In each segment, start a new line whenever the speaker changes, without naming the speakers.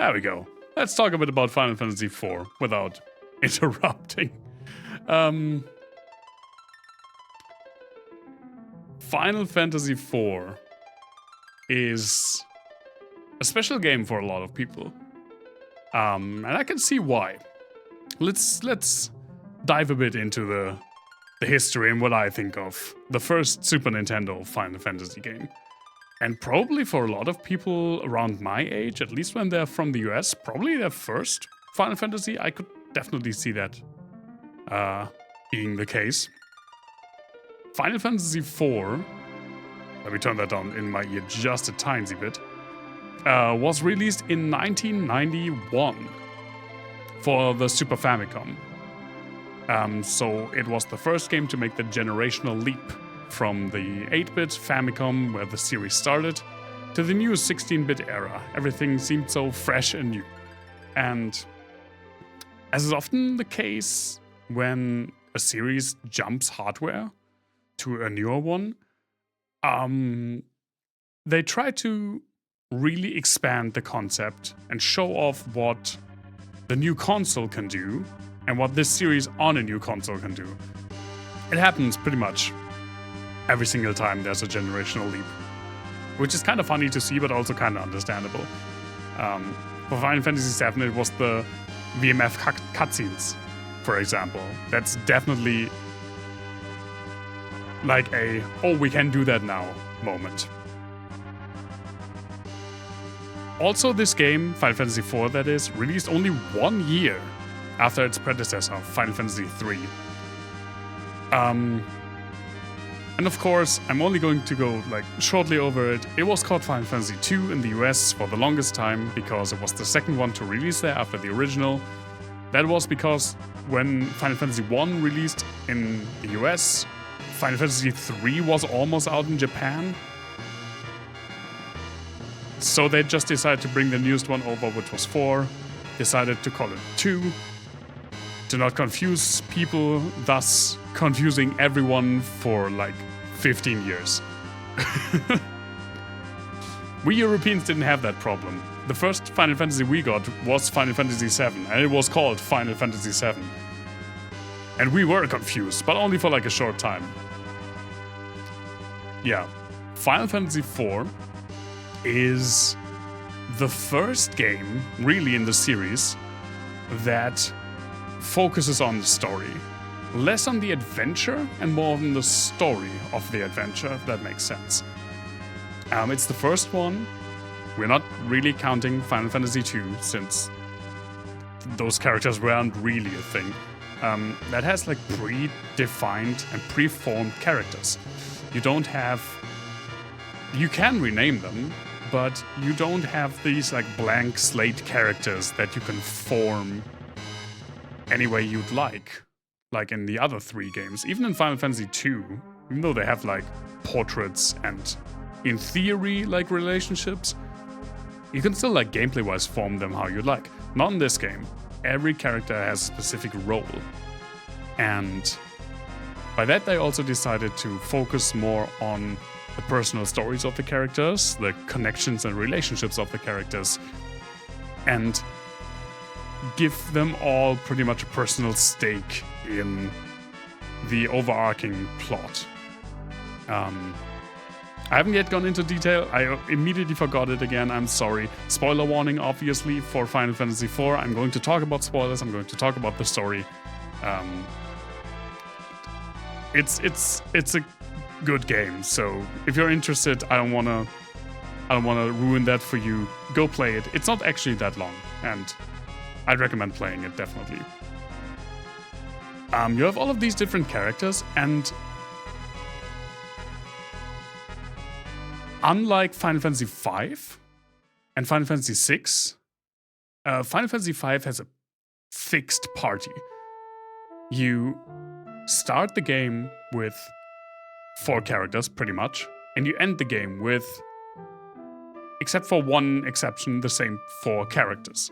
There we go. Let's talk a bit about Final Fantasy IV without interrupting. Final Fantasy IV is a special game for a lot of people. And I can see why. Let's dive a bit into the history and what I think of the first Super Nintendo Final Fantasy game. And probably for a lot of people around my age, at least when they're from the US, probably their first Final Fantasy. I could definitely see that being the case. Final Fantasy IV, let me turn that down in my ear just a tiny bit, was released in 1991 for the Super Famicom. So it was the first game to make the generational leap from the 8-bit Famicom, where the series started, to the new 16-bit era. Everything seemed so fresh and new. And as is often the case when a series jumps hardware to a newer one, they try to really expand the concept and show off what the new console can do and what this series on a new console can do. It happens pretty much every single time there's a generational leap, which is kind of funny to see, but also kind of understandable. For Final Fantasy VII, it was the VMF cutscenes, for example. That's definitely like a, oh, we can do that now moment. Also, this game, Final Fantasy IV that is, released only 1 year after its predecessor, Final Fantasy III. And of course, I'm only going to go like shortly over it. It was called Final Fantasy II in the US for the longest time because it was the second one to release there after the original. That was because when Final Fantasy I released in the US, Final Fantasy III was almost out in Japan. So they just decided to bring the newest one over, which was 4, decided to call it 2, to not confuse people, thus confusing everyone for like 15 years. We Europeans didn't have that problem. The first Final Fantasy we got was Final Fantasy VII, and it was called Final Fantasy VII. And we were confused, but only for like a short time. Yeah, Final Fantasy IV is the first game, really, in the series that focuses on the story. Less on the adventure and more on the story of the adventure, if that makes sense. It's the first one. We're not really counting Final Fantasy II, since those characters weren't really a thing. That has like predefined and preformed characters. You don't have... You can rename them, but you don't have these like blank slate characters that you can form any way you'd like in the other 3 games. Even in Final Fantasy II, even though they have like portraits and in theory like relationships, you can still like gameplay-wise form them how you like. Not in this game. Every character has a specific role. And by that they also decided to focus more on the personal stories of the characters, the connections and relationships of the characters, and give them all pretty much a personal stake in the overarching plot. I haven't yet gone into detail. I immediately forgot it again. I'm sorry. Spoiler warning, obviously, for Final Fantasy IV. I'm going to talk about spoilers. I'm going to talk about the story. It's a good game. So if you're interested, I don't wanna ruin that for you. Go play it. It's not actually that long, and I'd recommend playing it definitely. You have all of these different characters, and unlike Final Fantasy V and Final Fantasy VI, Final Fantasy V has a fixed party. You start the game with 4 characters, pretty much, and you end the game with, except for one exception, the same 4 characters.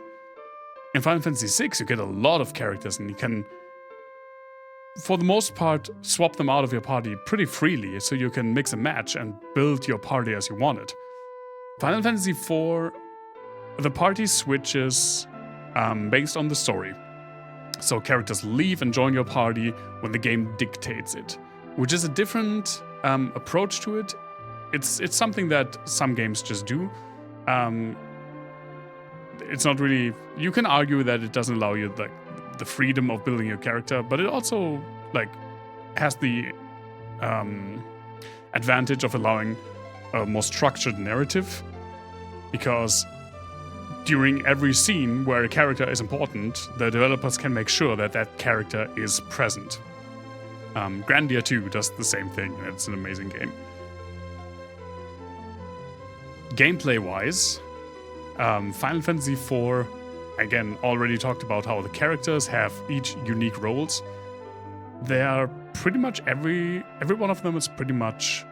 In Final Fantasy VI, you get a lot of characters, and you can, for the most part, swap them out of your party pretty freely, so you can mix and match and build your party as you want it. Final Fantasy IV the party switches based on the story. So characters leave and join your party when the game dictates it, which is a different approach to it. It's something that some games just do. It's not really. You can argue that it doesn't allow you like the freedom of building your character, but it also like has the advantage of allowing a more structured narrative, because during every scene where a character is important, the developers can make sure that that character is present. Grandia 2 does the same thing, and it's an amazing game. Gameplay-wise, Final Fantasy IV, again, already talked about how the characters have each unique roles. They are pretty much every one of them is pretty much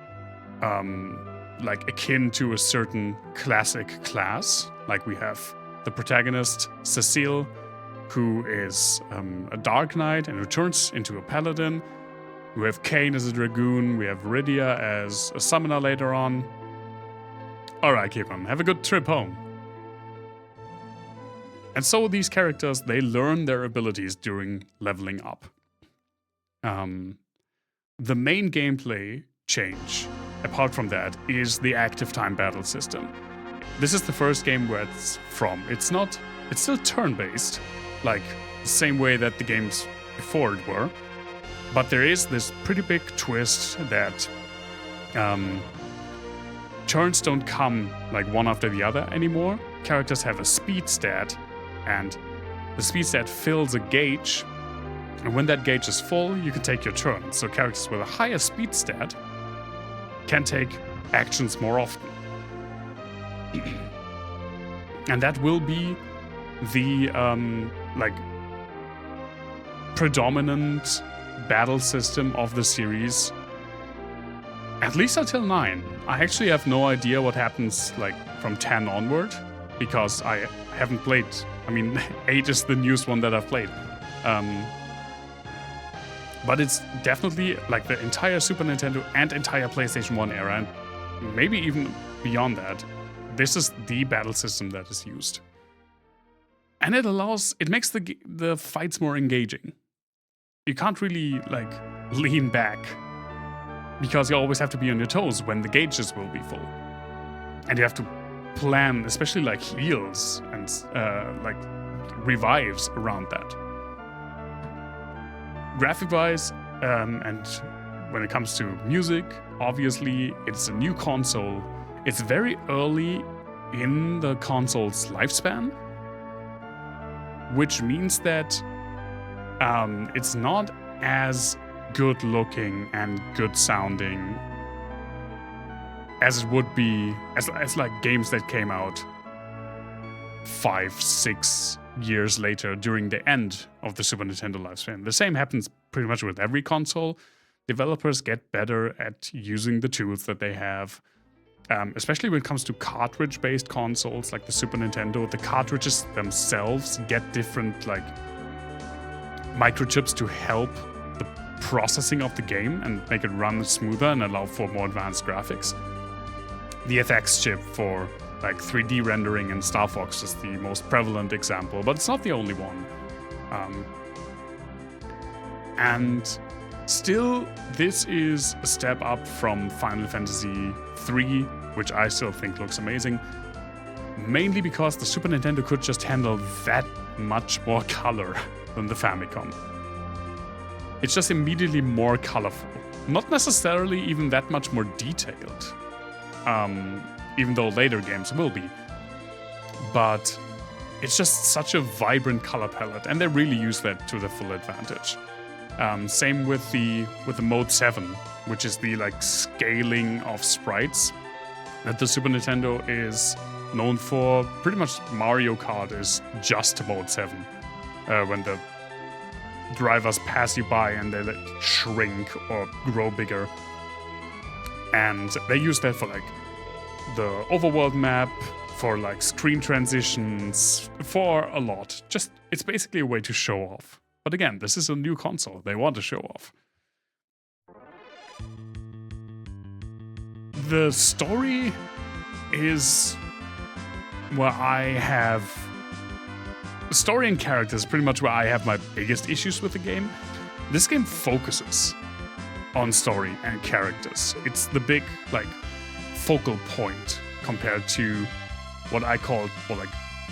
like akin to a certain classic class. Like we have the protagonist, Cecile, who is a Dark Knight and who turns into a Paladin. We have Kain as a Dragoon. We have Rydia as a Summoner later on. Alright, keep on. Have a good trip home. And so these characters, they learn their abilities during leveling up. The main gameplay change, apart from that, is the active time battle system. This is the first game where it's from. It's still turn-based, like the same way that the games before it were. But there is this pretty big twist that turns don't come like one after the other anymore. Characters have a speed stat, and the speed stat fills a gauge. And when that gauge is full, you can take your turn. So characters with a higher speed stat can take actions more often. And that will be the like predominant battle system of the series, at least until 9. I actually have no idea what happens like from 10 onward, because I haven't played. I mean, 8 is the newest one that I've played. But it's definitely like the entire Super Nintendo and entire PlayStation 1 era, and maybe even beyond that, this is the battle system that is used. And it makes the fights more engaging. You can't really like lean back, because you always have to be on your toes when the gauges will be full. And you have to plan, especially like heals and like revives around that. Graphic-wise, and when it comes to music, obviously it's a new console. It's very early in the console's lifespan, which means that it's not as good looking and good sounding as it would be as like games that came out 5-6 years later during the end of the Super Nintendo lifespan. The same happens pretty much with every console. Developers get better at using the tools that they have, especially when it comes to cartridge-based consoles like the Super Nintendo. The cartridges themselves get different like microchips to help the processing of the game and make it run smoother and allow for more advanced graphics. The FX chip for like 3D rendering in Star Fox is the most prevalent example, but it's not the only one. And still, this is a step up from Final Fantasy III, which I still think looks amazing, mainly because the Super Nintendo could just handle that much more color than the Famicom. It's just immediately more colorful. Not necessarily even that much more detailed, even though later games will be. But it's just such a vibrant color palette, and they really use that to the full advantage. Same with the Mode 7, which is the like scaling of sprites that the Super Nintendo is known for. Pretty much Mario Kart is just Mode 7. When the drivers pass you by and they like shrink or grow bigger. And they use that for like the overworld map, for like screen transitions, for a lot. Just, it's basically a way to show off. But again, this is a new console. They want to show off. The story is where I have story and characters, pretty much where I have my biggest issues with the game. This game focuses on story and characters. It's the big, like, focal point compared to what I call, well, like,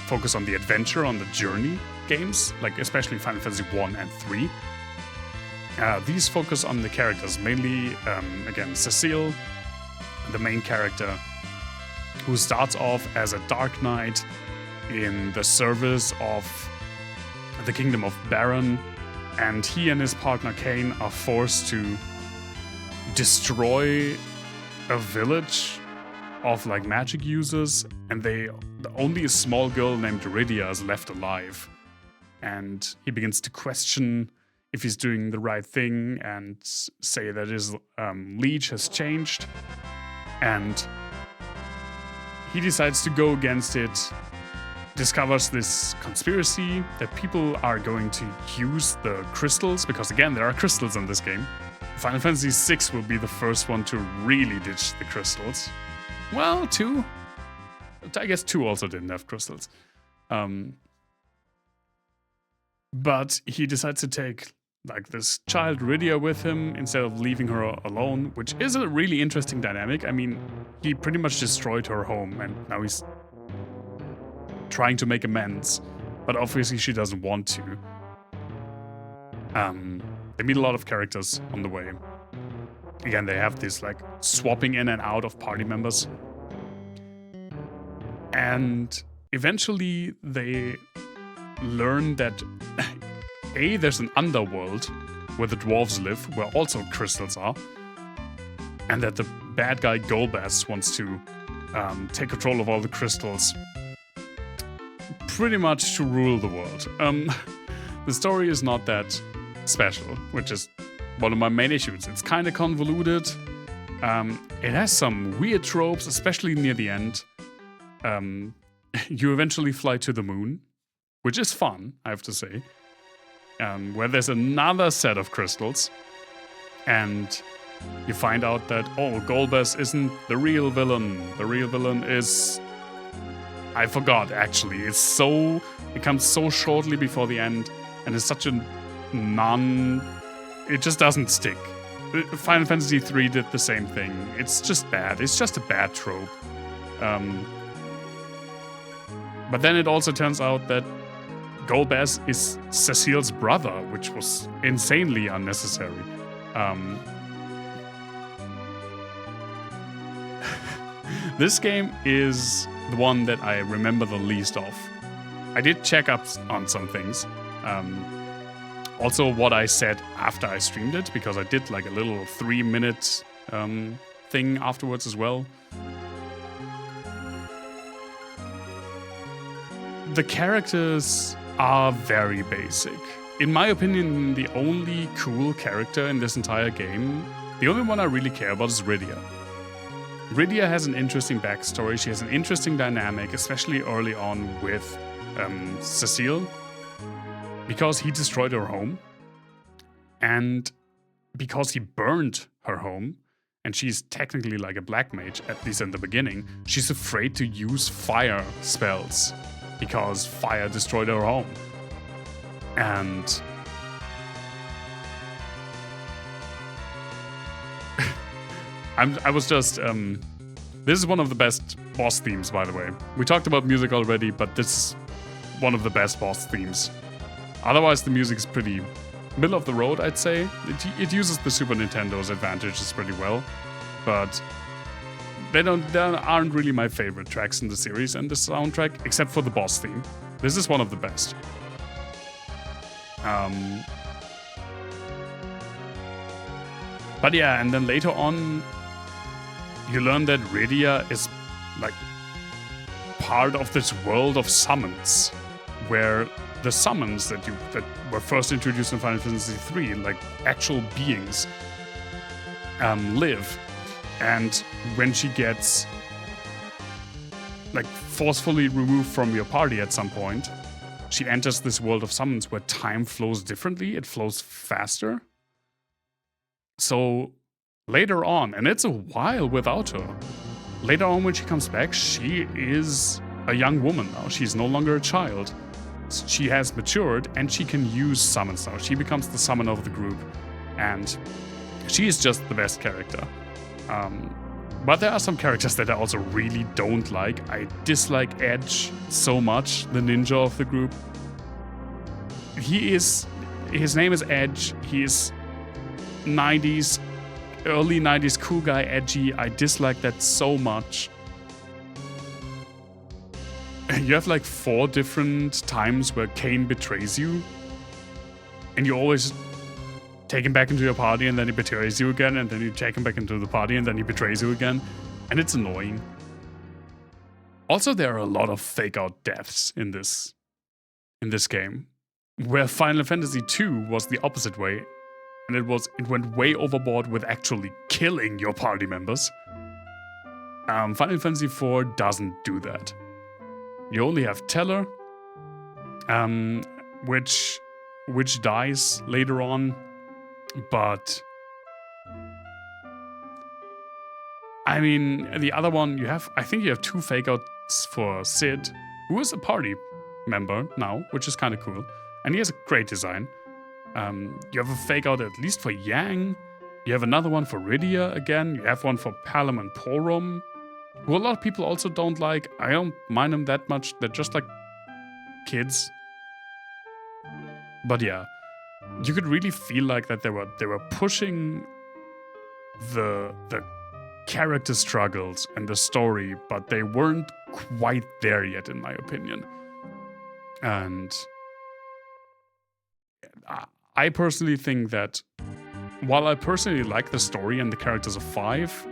focus on the adventure, on the journey games, like especially Final Fantasy 1 and 3. These focus on the characters, mainly, again, Cecile, the main character, who starts off as a Dark Knight in the service of the Kingdom of Baron, and he and his partner Kane are forced to destroy a village of like magic users, and only a small girl named Iridia is left alive. And he begins to question if he's doing the right thing and say that his liege has changed. And he decides to go against it, discovers this conspiracy that people are going to use the crystals, because again, there are crystals in this game. Final Fantasy VI will be the first one to really ditch the crystals. Well, 2. I guess 2 also didn't have crystals. But he decides to take like this child Rydia with him instead of leaving her alone, which is a really interesting dynamic. I mean, he pretty much destroyed her home and now he's trying to make amends, but obviously she doesn't want to. They meet a lot of characters on the way. Again, they have this like swapping in and out of party members. And eventually they learn that there's an underworld where the dwarves live, where also crystals are, and that the bad guy Golbez wants to take control of all the crystals, pretty much to rule the world. The story is not that special, which is one of my main issues. It's kind of convoluted. It has some weird tropes, especially near the end. You eventually fly to the moon, which is fun, I have to say. Where there's another set of crystals, and you find out that, oh, Golbez isn't the real villain. The real villain is... I forgot, actually. It comes so shortly before the end, and it's such a it just doesn't stick. Final Fantasy III did the same thing. It's just bad. It's just a bad trope. But then it also turns out that Golbez is Cecile's brother, which was insanely unnecessary. This game is the one that I remember the least of. I did check up on some things. Also what I said after I streamed it, because I did like a little 3-minute thing afterwards as well. The characters are very basic. In my opinion, the only cool character in this entire game, the only one I really care about is Rydia. Rydia has an interesting backstory, she has an interesting dynamic, especially early on with Cecile, because he destroyed her home, and because he burned her home, and she's technically like a black mage, at least in the beginning, she's afraid to use fire spells, because fire destroyed her home. And I was just this is one of the best boss themes, by the way. We talked about music already, but this is one of the best boss themes. Otherwise, the music's pretty middle of the road, I'd say. It uses the Super Nintendo's advantages pretty well, but they aren't really my favorite tracks in the series and the soundtrack, except for the boss theme. This is one of the best. But yeah, and then later on, you learn that Rydia is like part of this world of summons, where the summons that were first introduced in Final Fantasy III, like actual beings, live. And when she gets like forcefully removed from your party at some point, she enters this world of summons where time flows differently. It flows faster. So later on, and it's a while without her, later on when she comes back, she is a young woman now. She's no longer a child. She has matured and she can use summons now. She becomes the summoner of the group, and she is just the best character. But there are some characters that I also really don't like. I dislike Edge so much, the ninja of the group. His name is Edge. He is 90s, early 90s cool guy, edgy. I dislike that so much. You have like 4 different times where Kane betrays you, and you always take him back into your party, and then he betrays you again, and then you take him back into the party, and then he betrays you again, and it's annoying. Also, there are a lot of fake-out deaths in this game, where Final Fantasy II was the opposite way, and it went way overboard with actually killing your party members. Final Fantasy IV doesn't do that. You only have Teller, which dies later on, but I mean, the other one I think you have 2 fake-outs for Sid, who is a party member now, which is kind of cool, and he has a great design. You have a fake-out at least for Yang. You have another one for Rydia again. You have one for Palom and Porom, who a lot of people also don't like. I don't mind them that much. They're just like kids. But yeah, you could really feel like that they were pushing the character struggles and the story, but they weren't quite there yet, in my opinion. And I personally think that while I personally like the story and the characters of 5,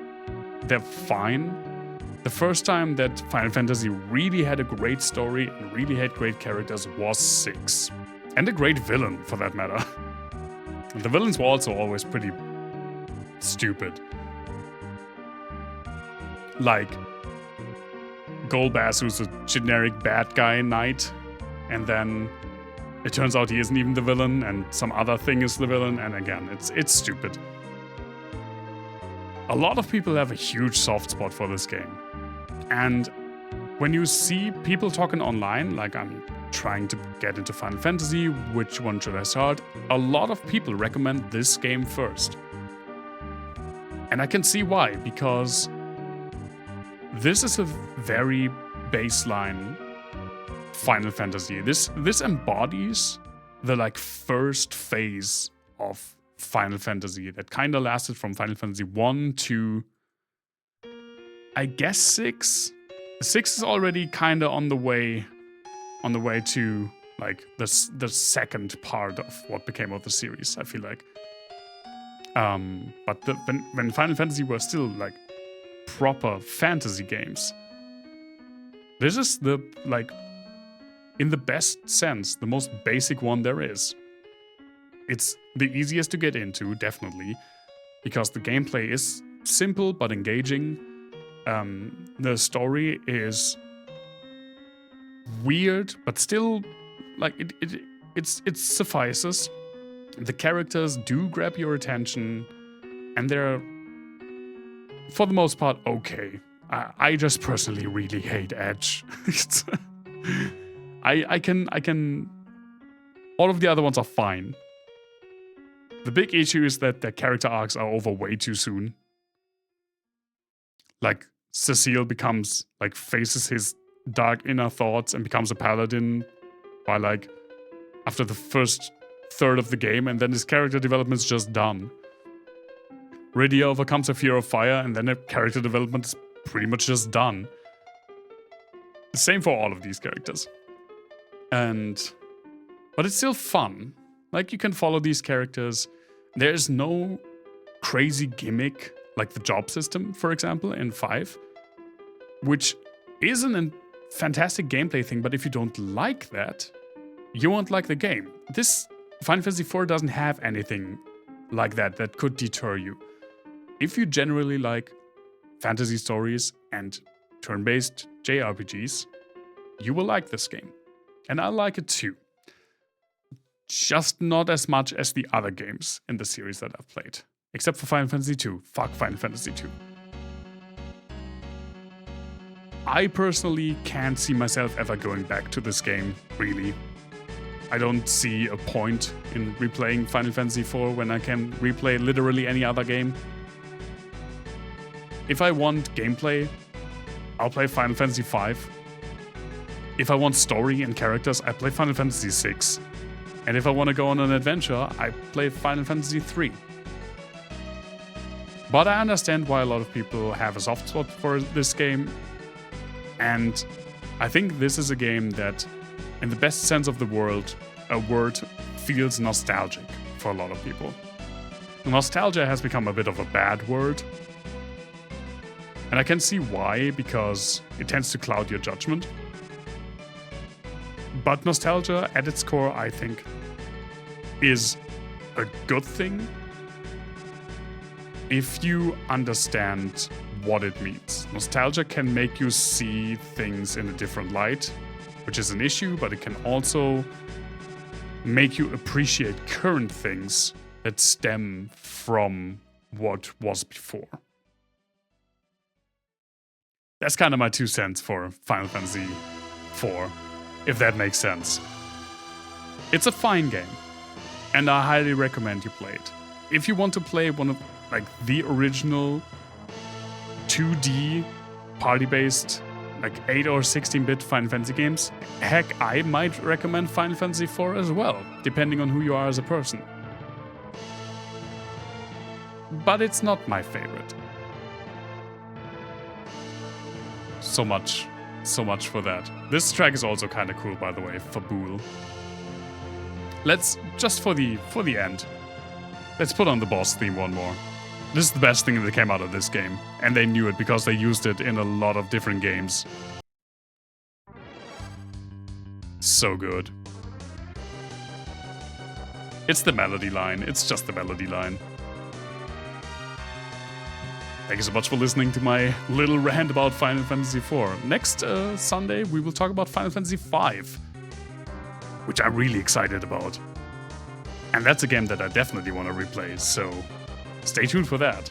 they're fine. The first time that Final Fantasy really had a great story and really had great characters was 6. And a great villain, for that matter. The villains were also always pretty stupid. Like Golbaz, who's a generic bad guy knight, and then it turns out he isn't even the villain, and some other thing is the villain, and again, it's stupid. A lot of people have a huge soft spot for this game. And when you see people talking online, like I'm trying to get into Final Fantasy, which one should I start? A lot of people recommend this game first. And I can see why, because this is a very baseline Final Fantasy. This embodies the like first phase of Final Fantasy that kind of lasted from Final Fantasy 1 to I guess 6. 6 is already kind of on the way to like the second part of what became of the series, I feel like. But when Final Fantasy were still like proper fantasy games, this is the like, in the best sense, the most basic one there is. It's the easiest to get into, definitely, because the gameplay is simple but engaging. The story is weird, but still, like it suffices. The characters do grab your attention, and they're, for the most part, okay. I just personally really hate Edge. I can. All of the other ones are fine. The big issue is that their character arcs are over way too soon. Like, Cecile faces his dark inner thoughts and becomes a paladin by like after the first third of the game, and then his character development's just done. Rydia overcomes a fear of fire, and then her character development is pretty much just done. The same for all of these characters. But it's still fun. Like, you can follow these characters. There's no crazy gimmick, like the job system, for example, in 5, which isn't a fantastic gameplay thing, but if you don't like that, you won't like the game. This Final Fantasy IV doesn't have anything like that could deter you. If you generally like fantasy stories and turn-based JRPGs, you will like this game. And I like it too. Just not as much as the other games in the series that I've played. Except for Final Fantasy II. Fuck Final Fantasy II. I personally can't see myself ever going back to this game, really. I don't see a point in replaying Final Fantasy IV when I can replay literally any other game. If I want gameplay, I'll play Final Fantasy V. If I want story and characters, I play Final Fantasy VI. And if I want to go on an adventure, I play Final Fantasy III. But I understand why a lot of people have a soft spot for this game. And I think this is a game that, in the best sense of the word, feels nostalgic for a lot of people. Nostalgia has become a bit of a bad word. And I can see why, because it tends to cloud your judgment. But nostalgia, at its core, I think, is a good thing if you understand what it means. Nostalgia can make you see things in a different light, which is an issue, but it can also make you appreciate current things that stem from what was before. That's kind of my 2 cents for Final Fantasy IV, if that makes sense. It's a fine game, and I highly recommend you play it. If you want to play one of the original 2D party-based 8 or 16-bit Final Fantasy games, heck, I might recommend Final Fantasy IV as well, depending on who you are as a person. But it's not my favorite. So much for that. This track is also kind of cool, by the way, Fabool. Let's, just for the end, let's put on the boss theme one more. This is the best thing that came out of this game, and they knew it because they used it in a lot of different games. So good. It's the melody line, it's just the melody line. Thank you so much for listening to my little rant about Final Fantasy IV. Next Sunday, we will talk about Final Fantasy V, which I'm really excited about. And that's a game that I definitely want to replay, so stay tuned for that.